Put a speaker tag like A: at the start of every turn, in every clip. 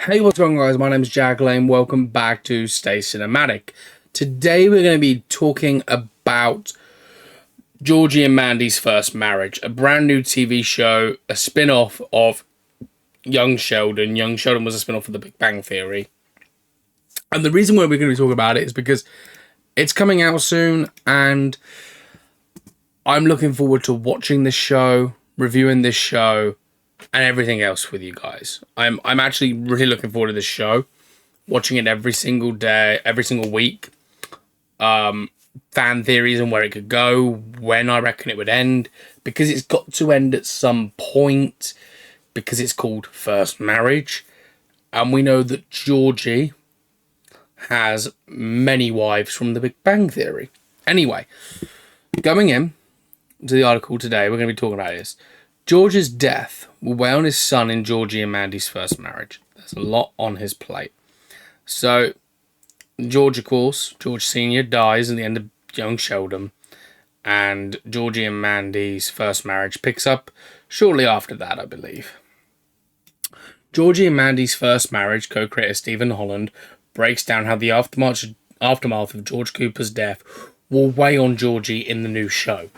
A: Hey, what's going on, guys? My name is Jack Lane. Welcome back to Stay Cinematic. Today we're going to be talking about Georgie and Mandy's First Marriage, a brand new TV show, a spin-off of Young Sheldon. Young Sheldon was a spin-off of The Big Bang Theory. And the reason why we're going to be talking about it is because it's coming out soon, and I'm looking forward to watching this show, reviewing this show, and everything else with you guys. I'm actually really looking forward to this show, watching it every single day, every single week. Fan theories on where it could go, when I reckon it would end, because it's got to end at some point, because it's called First Marriage, and we know that Georgie has many wives from The Big Bang Theory. Anyway, going in to the article today, we're going to be talking about this. George's death will weigh on his son in Georgie and Mandy's first marriage. There's a lot on his plate. So, George, of course, George Sr. dies at the end of Young Sheldon, and Georgie and Mandy's first marriage picks up shortly after that, I believe. Georgie and Mandy's first marriage, co-creator Stephen Holland, breaks down how the aftermath of George Cooper's death will weigh on Georgie in the new show.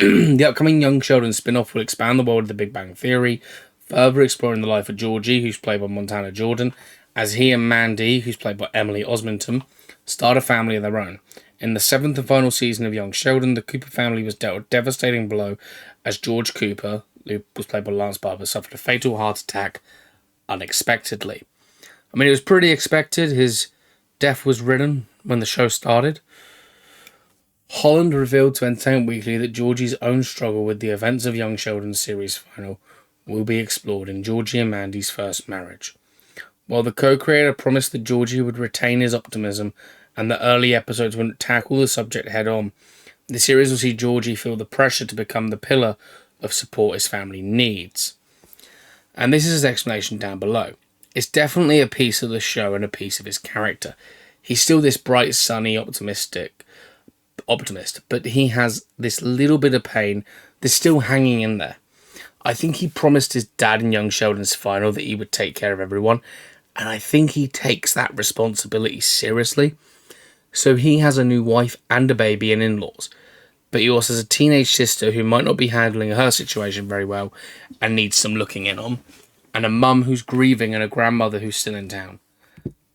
A: The upcoming Young Sheldon spin-off will expand the world of The Big Bang Theory, further exploring the life of Georgie, who's played by Montana Jordan, as he and Mandy, who's played by Emily Osmentham, start a family of their own. In the 7th and final season of Young Sheldon, the Cooper family was dealt a devastating blow as George Cooper, who was played by Lance Barber, suffered a fatal heart attack unexpectedly. I mean, it was pretty expected. His death was written when the show started. Holland revealed to Entertainment Weekly that Georgie's own struggle with the events of Young Sheldon's series final will be explored in Georgie and Mandy's first marriage. While the co-creator promised that Georgie would retain his optimism and that early episodes wouldn't tackle the subject head-on, the series will see Georgie feel the pressure to become the pillar of support his family needs. And this is his explanation down below. It's definitely a piece of the show and a piece of his character. He's still this bright, sunny, optimist, but he has this little bit of pain that's still hanging in there. I think he promised his dad in Young Sheldon's final that he would take care of everyone, and I think he takes that responsibility seriously. So he has a new wife and a baby and in-laws, but he also has a teenage sister who might not be handling her situation very well and needs some looking in on, and a mum who's grieving and a grandmother who's still in town.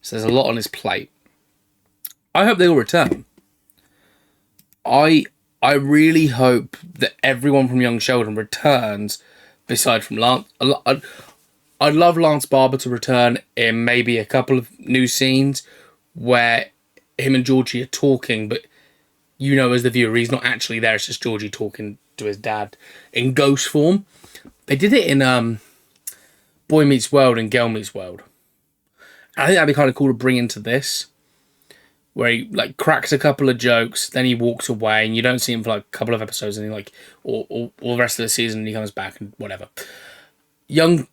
A: So there's a lot on his plate. I hope they all return. I really hope that everyone from Young Sheldon returns, beside from Lance. I'd love Lance Barber to return in maybe a couple of new scenes where him and Georgie are talking, but you know, as the viewer, he's not actually there. It's just Georgie talking to his dad in ghost form. They did it in Boy Meets World and Girl Meets World. I think that'd be kind of cool to bring into this, where he like cracks a couple of jokes, then he walks away, and you don't see him for like a couple of episodes, and he like or the rest of the season, and he comes back and whatever. Young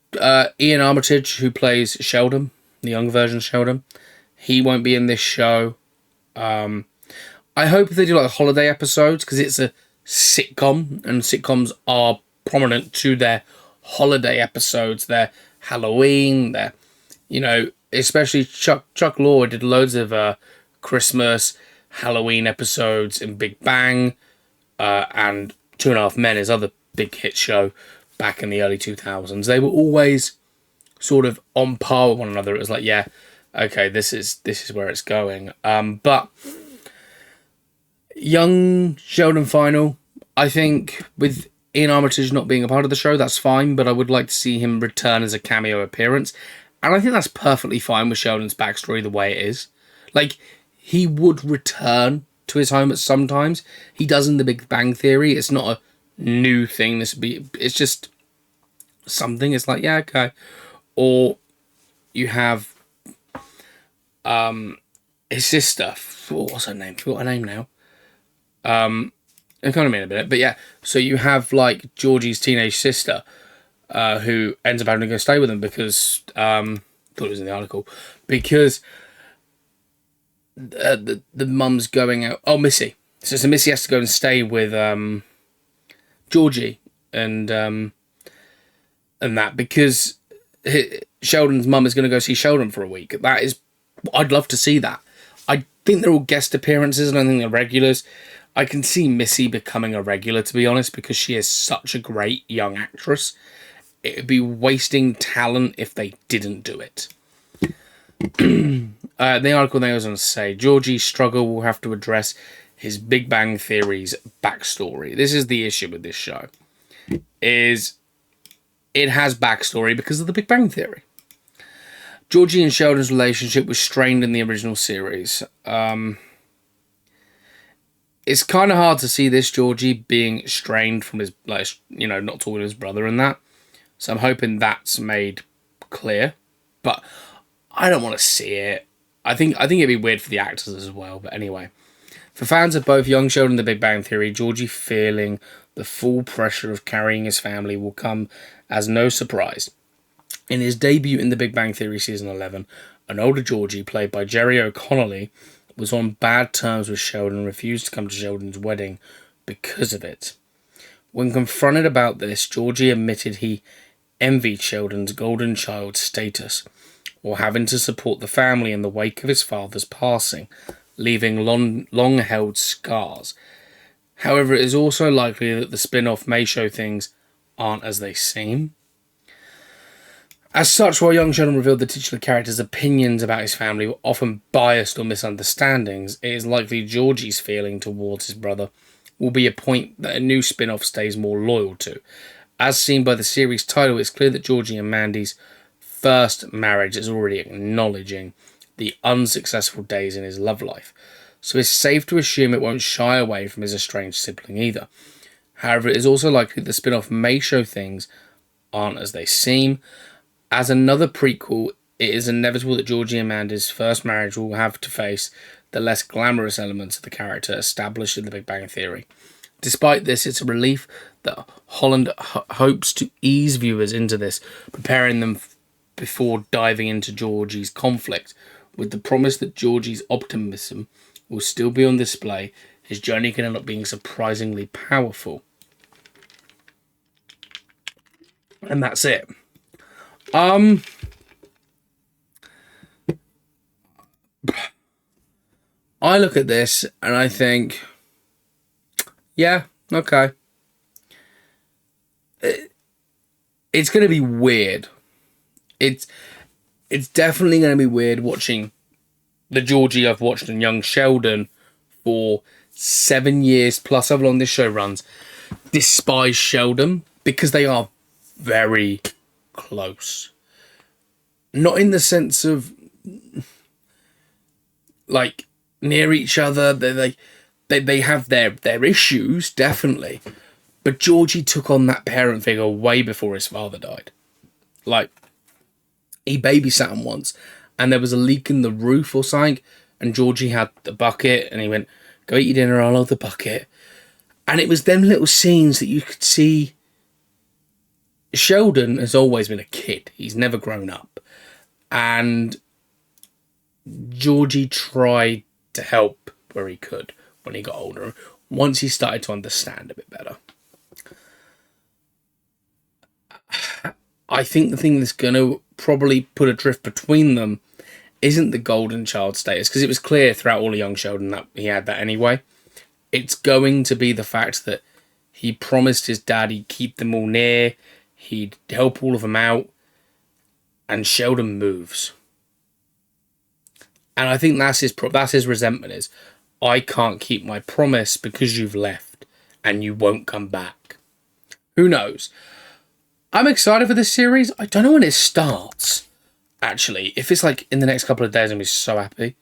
A: Ian Armitage, who plays Sheldon, the young version of Sheldon, he won't be in this show. I hope they do like holiday episodes, because it's a sitcom, and sitcoms are prominent to their holiday episodes, their Halloween, their, you know, especially Chuck Lorre did loads of Christmas, Halloween episodes in Big Bang, and Two and a Half Men, his other big hit show back in the early 2000s. They were always sort of on par with one another. It was like, yeah, okay, this is where it's going. But Young Sheldon final, I think with Ian Armitage not being a part of the show, that's fine, but I would like to see him return as a cameo appearance. And I think that's perfectly fine with Sheldon's backstory the way it is. Like, he would return to his home at some times. He does in The Big Bang Theory. It's not a new thing. It's just something. It's like, yeah, okay. Or you have his sister. What's her name? I forgot her name now. I'll come to me in a minute. But yeah, so you have like Georgie's teenage sister, who ends up having to go stay with him because I thought it was in the article, because the mum's going out. Oh, Missy. So Missy has to go and stay with Georgie and that, because Sheldon's mum is going to go see Sheldon for a week. I'd love to see that. I think they're all guest appearances, and I think they're regulars. I can see Missy becoming a regular, to be honest, because she is such a great young actress. It would be wasting talent if they didn't do it. The article there was going to say, Georgie's struggle will have to address his Big Bang Theory's backstory. This is the issue with this show. It has backstory because of the Big Bang Theory. Georgie and Sheldon's relationship was strained in the original series. It's kind of hard to see this Georgie being strained from his, not talking to his brother and that. So I'm hoping that's made clear. But I don't want to see it. I think it'd be weird for the actors as well. But anyway, for fans of both Young Sheldon and The Big Bang Theory, Georgie feeling the full pressure of carrying his family will come as no surprise. In his debut in The Big Bang Theory season 11, an older Georgie, played by Jerry O'Connolly, was on bad terms with Sheldon and refused to come to Sheldon's wedding because of it. When confronted about this, Georgie admitted he envied Sheldon's golden child status, or having to support the family in the wake of his father's passing, leaving long-held scars. However, it is also likely that the spin-off may show things aren't as they seem. As such, while Young Sheldon revealed the titular character's opinions about his family were often biased or misunderstandings, it is likely Georgie's feeling towards his brother will be a point that a new spin-off stays more loyal to. As seen by the series title, it's clear that Georgie and Mandy's first marriage is already acknowledging the unsuccessful days in his love life, so it's safe to assume it won't shy away from his estranged sibling either. However, it is also likely the spin-off may show things aren't as they seem. As another prequel, it is inevitable that Georgie and Mandy's first marriage will have to face the less glamorous elements of the character established in The Big Bang Theory. Despite this, it's a relief that Holland hopes to ease viewers into this, preparing them before diving into Georgie's conflict, with the promise that Georgie's optimism will still be on display. His journey can end up being surprisingly powerful. And that's it. I look at this and I think, yeah, okay. It's going to be weird. It's definitely going to be weird watching the Georgie I've watched in Young Sheldon for 7 years plus, however long this show runs, despise Sheldon, because they are very close. Not in the sense of like near each other. They have their issues, definitely. But Georgie took on that parent figure way before his father died. Like, he babysat him once, and there was a leak in the roof or something, and Georgie had the bucket, and he went, "Go eat your dinner, I'll hold the bucket." And it was them little scenes that you could see. Sheldon has always been a kid. He's never grown up. And Georgie tried to help where he could when he got older, once he started to understand a bit better. I think the thing that's going to probably put a drift between them isn't the golden child status, because it was clear throughout all of Young Sheldon that he had that anyway. It's going to be the fact that he promised his dad he'd keep them all near, he'd help all of them out, and Sheldon moves. And I think that's his resentment is, I can't keep my promise because you've left and you won't come back. Who knows? I'm excited for this series. I don't know when it starts, actually. If it's like in the next couple of days, I'm going to be so happy.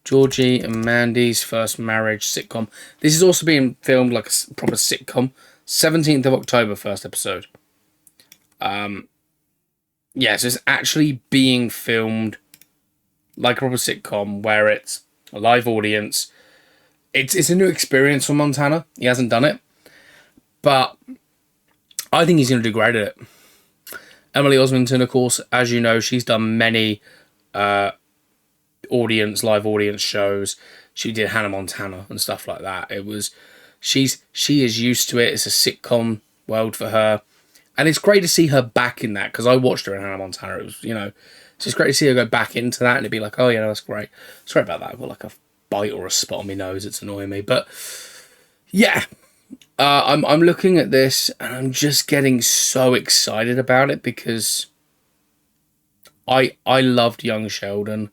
A: Georgie and Mandy's first marriage sitcom. This is also being filmed like a proper sitcom. 17th of October, first episode. Yeah, so it's actually being filmed like a proper sitcom where it's a live audience. It's a new experience for Montana. He hasn't done it. But I think he's going to do great at it. Emily Osmondson, of course, as you know, she's done many live audience shows. She did Hannah Montana and stuff like that. She is used to it. It's a sitcom world for her. And it's great to see her back in that, because I watched her in Hannah Montana. It was, so it's great to see her go back into that, and it'd be like, oh yeah, that's great. Sorry about that. I've got like a bite or a spot on my nose. It's annoying me, but yeah, I'm looking at this and I'm just getting so excited about it, because I loved Young Sheldon,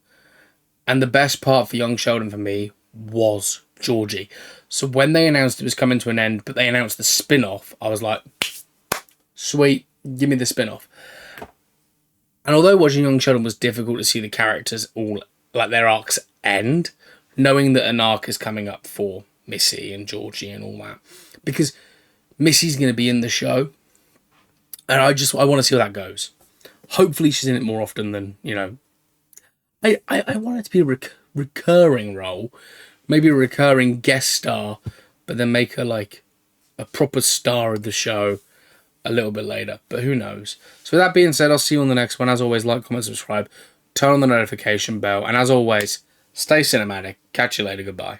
A: and the best part for Young Sheldon for me was Georgie. So when they announced it was coming to an end, but they announced the spin-off, I was like, sweet, give me the spin-off. And although watching Young Sheldon was difficult to see the characters all, like, their arcs end, knowing that an arc is coming up for Missy and Georgie and all that, because Missy's going to be in the show, and I want to see how that goes. Hopefully she's in it more often than, I want it to be a recurring role, maybe a recurring guest star, but then make her like a proper star of the show a little bit later, but who knows. So with that being said, I'll see you on the next one. As always, like, comment, subscribe, turn on the notification bell, and as always, stay cinematic. Catch you later. Goodbye.